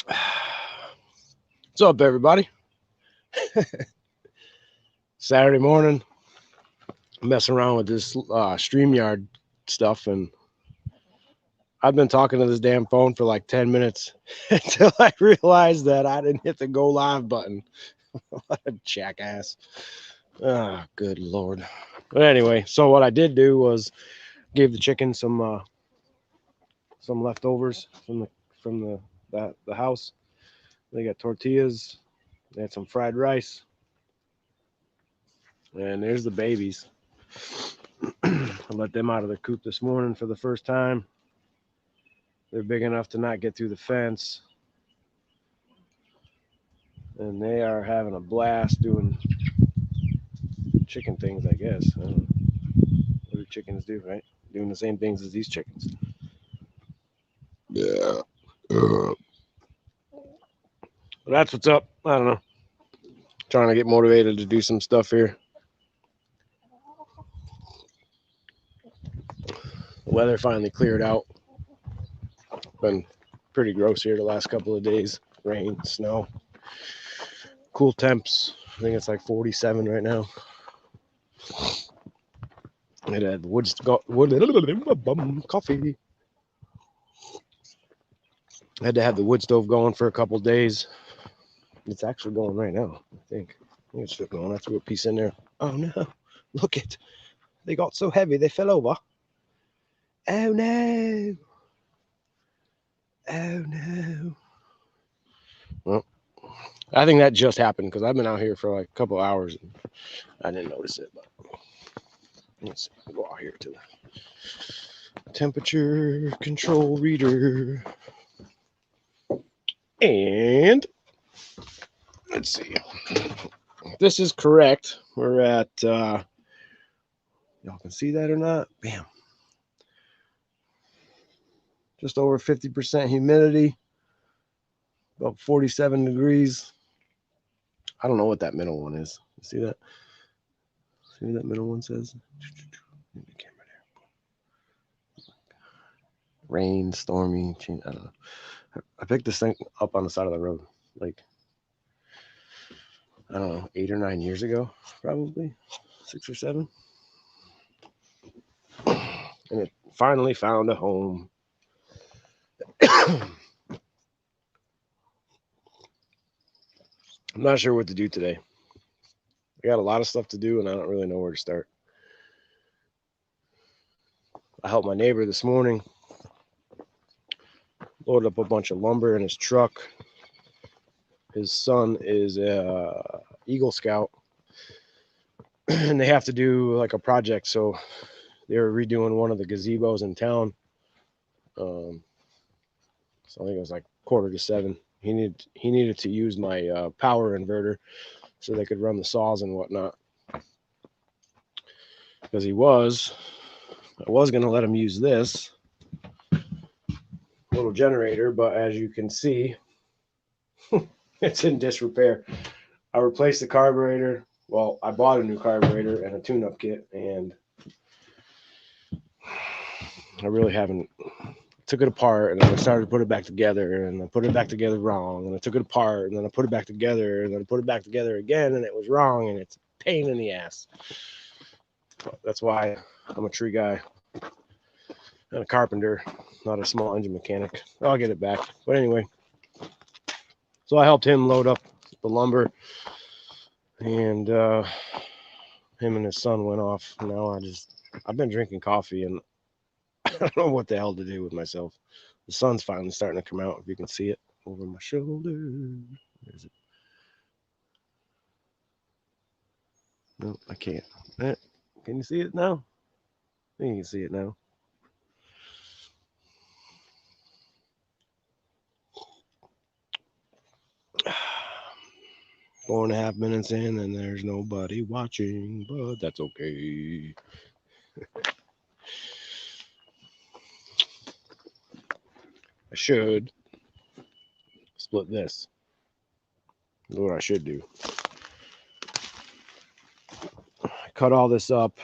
What's up, everybody? Saturday morning, messing around with this StreamYard stuff, and I've been talking to this damn phone for like 10 minutes until I realized that I didn't hit the go live button. What a jackass. Ah, good Lord. But anyway, so what I did do was gave the chicken some leftovers from the house. They got tortillas. They had some fried rice. And there's the babies. I let them out of the coop this morning for the first time. They're big enough to not get through the fence. And they are having a blast doing chicken things, I guess. I don't know. What do chickens do, right? Doing the same things as these chickens. Yeah. That's what's up. I don't know. Trying to get motivated to do some stuff here. The weather finally cleared out. Been pretty gross here the last couple of days. Rain, snow, cool temps. I think it's like 47 right now. It had wood coffee. I had to have the wood stove going for a couple of days. It's actually going right now, I think. It's still going. I threw a piece in there. Oh no. Look it. They got so heavy they fell over. Oh no. Oh no. Well, I think that just happened because I've been out here for like a couple of hours and I didn't notice it. But let's see. I'll go out here to the temperature control reader. And let's see. This is correct. We're at, y'all can see that or not? Bam. Just over 50% humidity, about 47 degrees. I don't know what that middle one is. You see that? See what that middle one says? Rain, stormy, I don't know. I picked this thing up on the side of the road, like, I don't know, 8 or 9 years ago, probably 6 or 7. And it finally found a home. I'm not sure what to do today. I got a lot of stuff to do, and I don't really know where to start. I helped my neighbor this morning load up a bunch of lumber in his truck. His son is a Eagle Scout, and they have to do like a project. So they were redoing one of the gazebos in town. So I think it was like 6:45. He needed to use my power inverter so they could run the saws and whatnot. Because I was going to let him use this little generator, but as you can see, it's in disrepair. I replaced the carburetor. Well, I bought a new carburetor and a tune-up kit, and I really haven't. Took it apart, and then I started to put it back together, and I put it back together wrong, and I took it apart, and then I put it back together, and then I put it back together again, and it was wrong, and it's a pain in the ass. That's why I'm a tree guy and a carpenter, not a small engine mechanic. I'll get it back. But anyway, so I helped him load up the lumber, and him and his son went off. Now I've been drinking coffee, and I don't know what the hell to do with myself. The sun's finally starting to come out, if you can see it over my shoulder. Where is it? No, I can't. Can you see it now? I think you can see it now. Four and a half minutes in, and there's nobody watching, but that's okay. I should split this. That's what I should do. I cut all this up.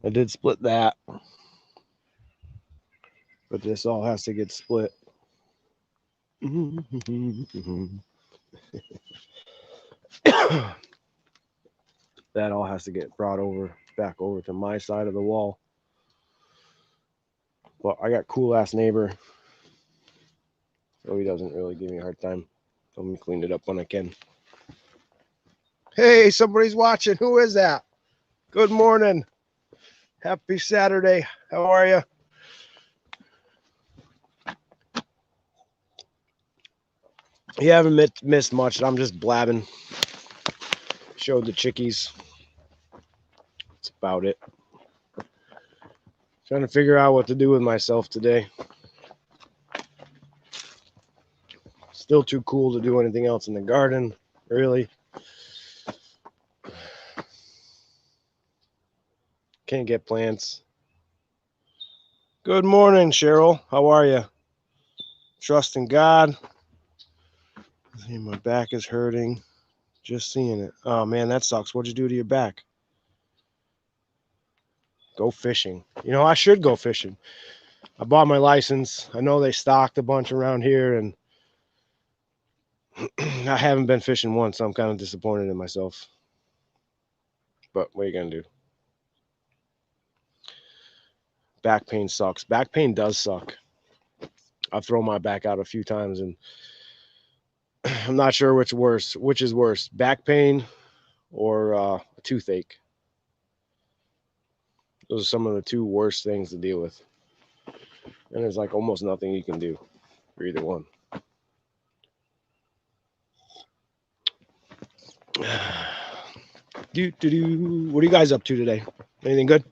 I did split that, but this all has to get split. That all has to get brought back over to my side of the wall. But I got cool ass neighbor, so he doesn't really give me a hard time. Let me clean it up when I can. Hey, somebody's watching. Who is that? Good morning. Happy Saturday. How are you? You haven't missed much. I'm just blabbing. Showed the chickies. That's about it. Trying to figure out what to do with myself today. Still too cool to do anything else in the garden, really. Can't get plants. Good morning, Cheryl. How are you? Trust in God. See, my back is hurting. Just seeing it. Oh, man, that sucks. What'd you do to your back? Go fishing. You know, I should go fishing. I bought my license. I know they stocked a bunch around here, and I haven't been fishing once, so I'm kind of disappointed in myself. But what are you going to do? Back pain sucks. Back pain does suck. I've thrown my back out a few times, and I'm not sure which is worse, back pain or a toothache. Those are some of the two worst things to deal with. And there's like almost nothing you can do for either one. What are you guys up to today? Anything good?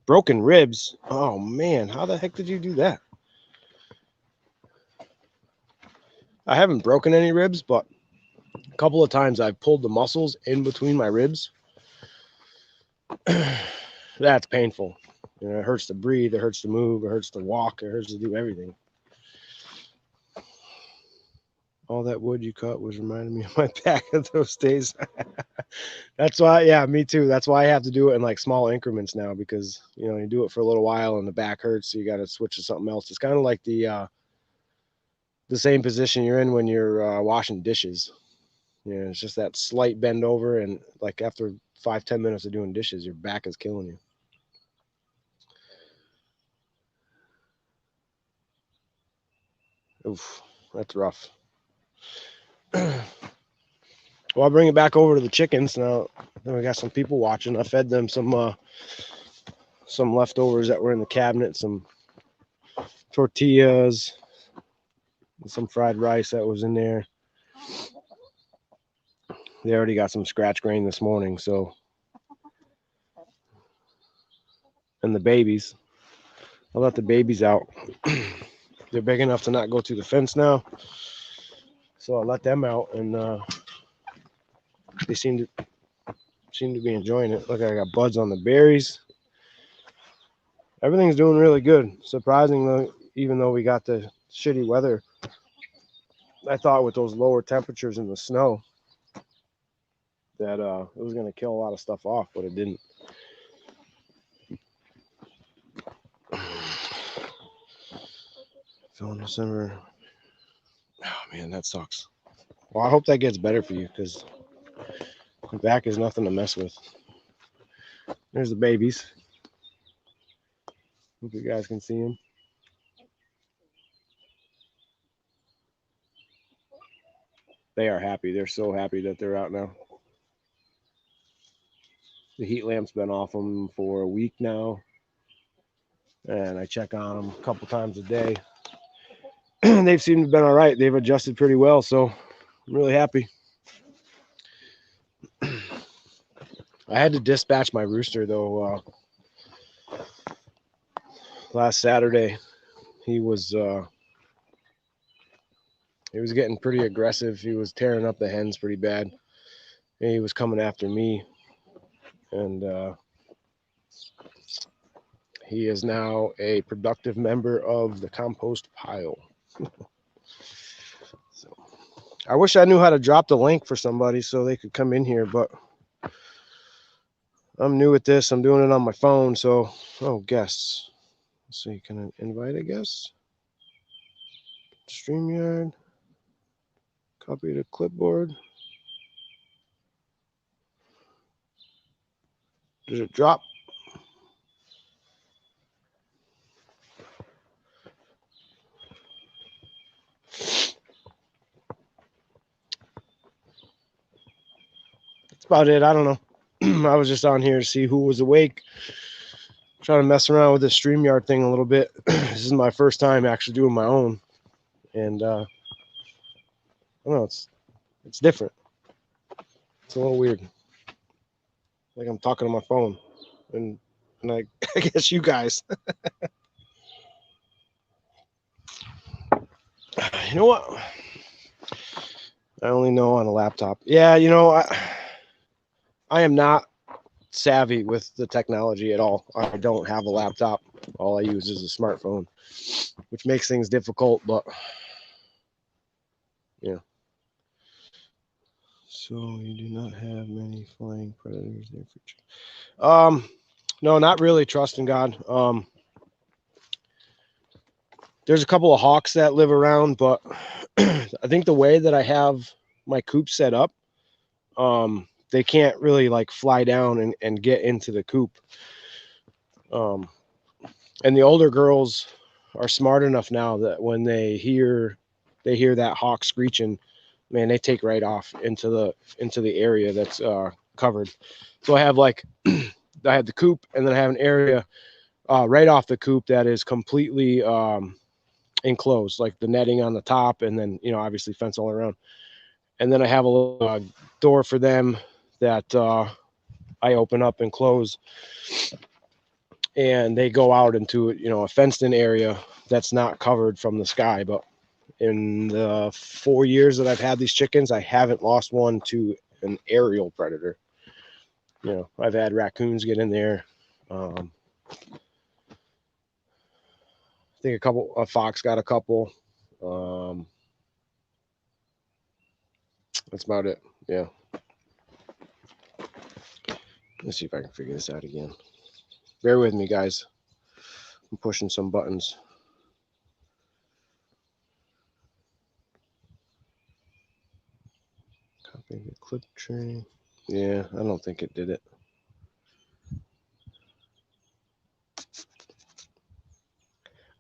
Broken ribs? Oh, man. How the heck did you do that? I haven't broken any ribs, but a couple of times I've pulled the muscles in between my ribs. That's painful. You know, it hurts to breathe. It hurts to move. It hurts to walk. It hurts to do everything. All that wood you cut was reminding me of my back of those days. That's why, yeah, me too. That's why I have to do it in like small increments now, because, you know, you do it for a little while and the back hurts, so you got to switch to something else. It's kind of like the same position you're in when you're washing dishes. You know, it's just that slight bend over, and like after 5-10 minutes of doing dishes, your back is killing you. Oof, that's rough. Well, I'll bring it back over to the chickens now. Then we got some people watching. I fed them some leftovers that were in the cabinet, some tortillas, and some fried rice that was in there. They already got some scratch grain this morning, so. And the babies. I'll let the babies out. They're big enough to not go through the fence now, so I'll let them out, and they seem to be enjoying it. Look, I got buds on the berries. Everything's doing really good. Surprisingly, even though we got the shitty weather, I thought with those lower temperatures and the snow that it was going to kill a lot of stuff off, but it didn't. So in December, oh man, that sucks. Well, I hope that gets better for you, because your back is nothing to mess with. There's the babies. Hope you guys can see them. They are happy. They're so happy that they're out now. The heat lamp's been off them for a week now, and I check on them a couple times a day. They've seemed to have been all right. They've adjusted pretty well, so I'm really happy. I had to dispatch my rooster, though, last Saturday. He was getting pretty aggressive. He was tearing up the hens pretty bad. And he was coming after me, and he is now a productive member of the compost pile. So I wish I knew how to drop the link for somebody so they could come in here, but I'm new at this. I'm doing it on my phone, so guests. Let's see, can I invite a guest? StreamYard. Copy to clipboard. Does it drop? That's about it. I don't know. I was just on here to see who was awake. Trying to mess around with this StreamYard thing a little bit. This is my first time actually doing my own. And I don't know, it's different. It's a little weird. Like I'm talking on my phone. And I guess you guys. You know what? I only know on a laptop. Yeah, you know, I am not savvy with the technology at all. I don't have a laptop. All I use is a smartphone, which makes things difficult, but yeah. So you do not have many flying predators there for no, not really, trust in God. There's a couple of hawks that live around, but I think the way that I have my coop set up, they can't really like fly down and get into the coop. And the older girls are smart enough now that when they hear that hawk screeching, man, they take right off into the area that's covered. So I have like I have the coop, and then I have an area right off the coop that is completely enclosed, like the netting on the top, and then obviously fence all around. And then I have a little door for them that I open up and close, and they go out into a fenced-in area that's not covered from the sky. But in the 4 years that I've had these chickens, I haven't lost one to an aerial predator. I've had raccoons get in there. I think a fox got a couple. That's about it. Yeah. Let's see if I can figure this out again. Bear with me, guys. I'm pushing some buttons. Copy the clip tree. Yeah, I don't think it did it.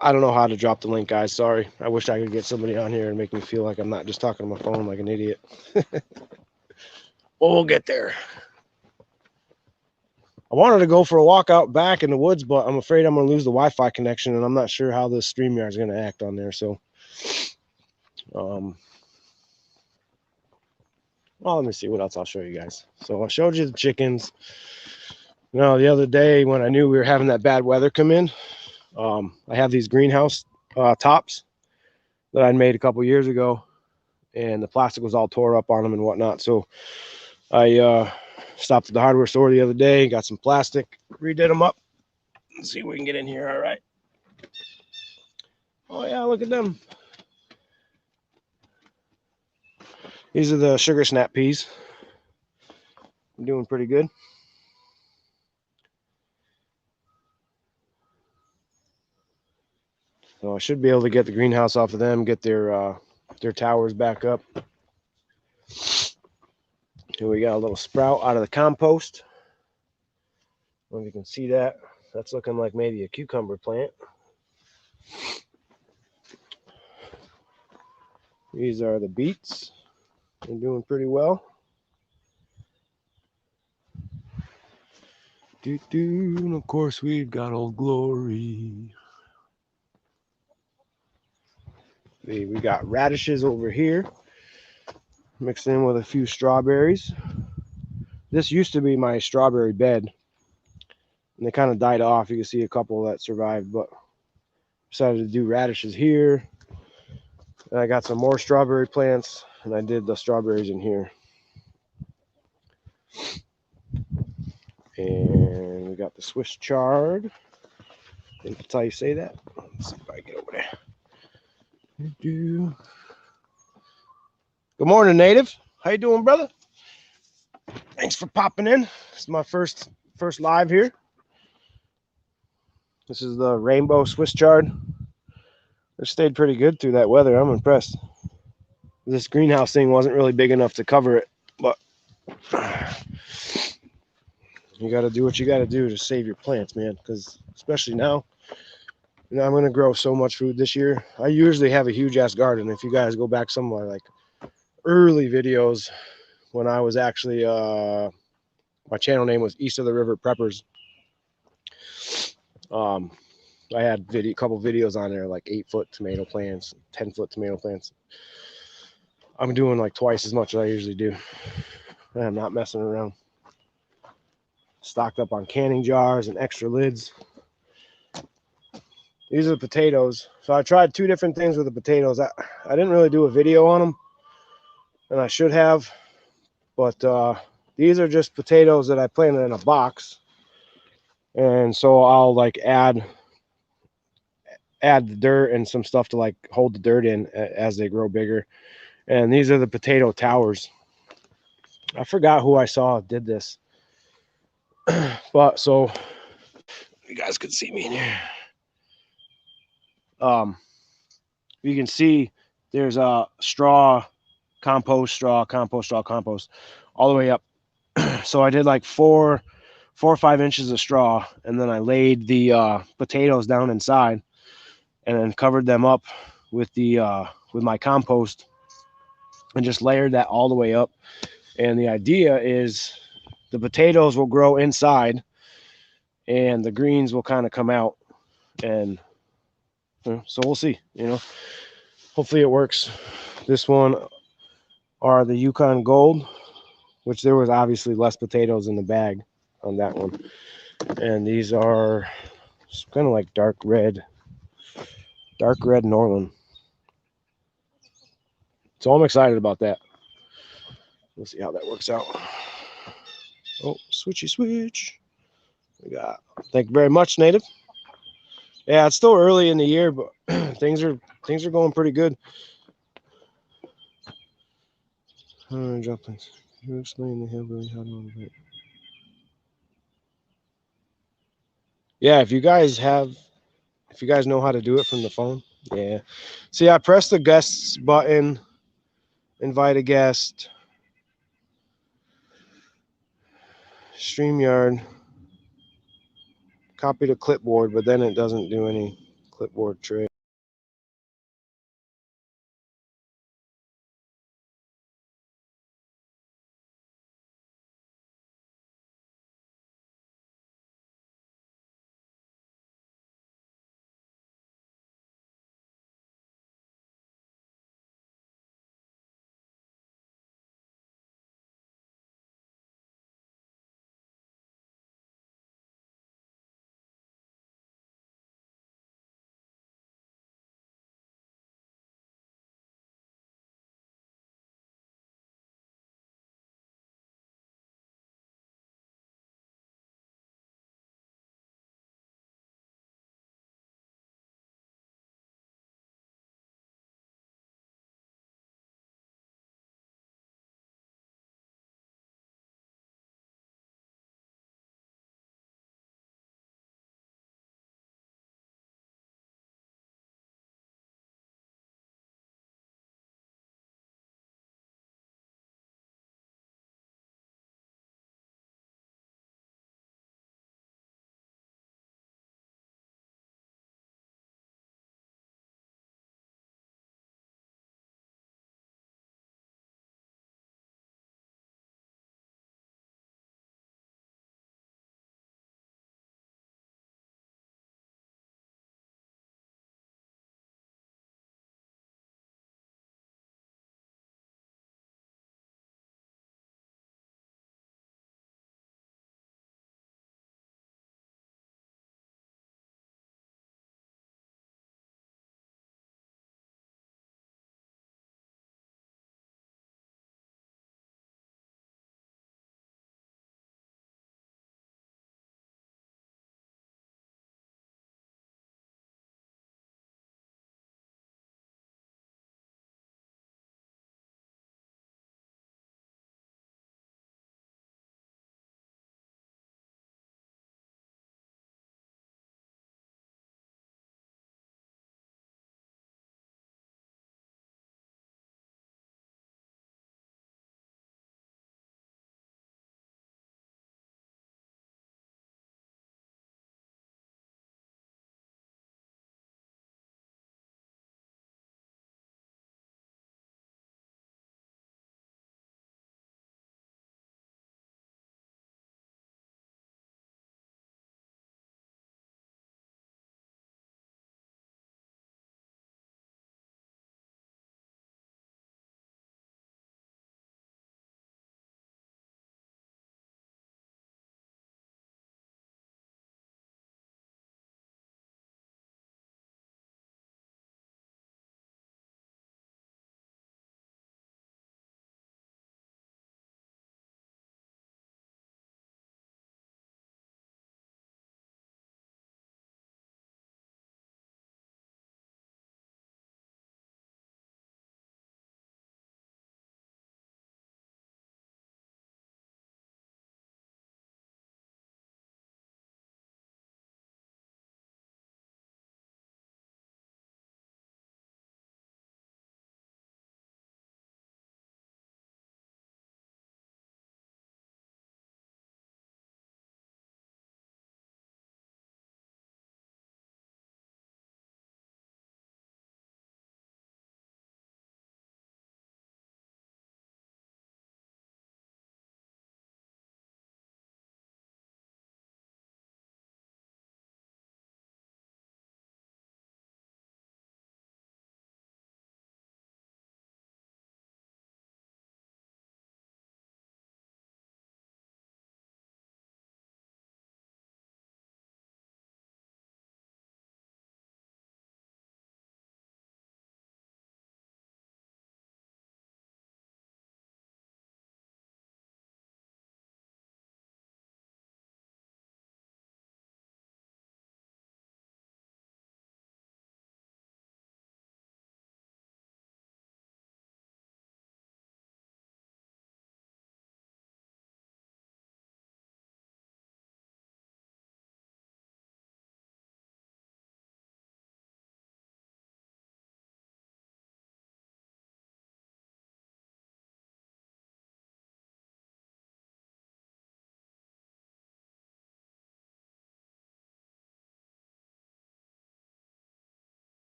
I don't know how to drop the link, guys. Sorry. I wish I could get somebody on here and make me feel like I'm not just talking on my phone like an idiot. Well, we'll get there. I wanted to go for a walk out back in the woods, but I'm afraid I'm going to lose the Wi-Fi connection, and I'm not sure how this StreamYard is going to act on there. So, well, let me see what else I'll show you guys. So I showed you the chickens. The other day when I knew we were having that bad weather come in, I have these greenhouse tops that I'd made a couple years ago, and the plastic was all tore up on them and whatnot. So I stopped at the hardware store the other day, got some plastic, redid them up. Let's see if we can get in here. All right. Oh yeah, look at them. These are the sugar snap peas. I'm doing pretty good. So I should be able to get the greenhouse off of them, get their towers back up. Here we got a little sprout out of the compost. I don't know if you can see that. That's looking like maybe a cucumber plant. These are the beets. They're doing pretty well. And of course, we've got Old Glory. We got radishes over here, mixed in with a few strawberries. This used to be my strawberry bed, and they kind of died off. You can see a couple that survived, but decided to do radishes here. And I got some more strawberry plants, and I did the strawberries in here. And we got the Swiss chard. I think that's how you say that. Let's see if I get over there. Good morning, Native. How you doing, brother? Thanks for popping in. This is my first live here. This is the rainbow Swiss chard. It stayed pretty good through that weather. I'm impressed. This greenhouse thing wasn't really big enough to cover it, but you got to do what you got to do to save your plants, man. Because especially now, I'm going to grow so much food this year. I usually have a huge ass garden. If you guys go back some of my like early videos when I was actually my channel name was East of the River Preppers. I had a couple videos on there, like 8-foot tomato plants, 10-foot tomato plants. I'm doing like twice as much as I usually do. I'm not messing around. Stocked up on canning jars and extra lids. These are the potatoes. So I tried 2 different things with the potatoes. I didn't really do a video on them, and I should have. But these are just potatoes that I planted in a box. And so I'll like add the dirt and some stuff to like hold the dirt in as they grow bigger. And these are the potato towers. I forgot who I saw did this. But so you guys could see me in here. You can see there's a compost, all the way up. So I did like 4 or 5 inches of straw, and then I laid the potatoes down inside, and then covered them up with the with my compost, and just layered that all the way up. And the idea is the potatoes will grow inside, and the greens will kind of come out, and so we'll see. Hopefully it works. This one are the Yukon Gold, which there was obviously less potatoes in the bag on that one. And these are kind of like dark red Norland. So I'm excited about that. We'll see how that works out. Oh, switchy switch. We got, thank you very much, Native. Yeah, it's still early in the year, but things are going pretty good. Drop things. Can you explain the hillbilly how to motivate? Yeah, if you guys know how to do it from the phone, yeah. See, I press the guests button, invite a guest, StreamYard, copy to clipboard, but then it doesn't do any clipboard tray.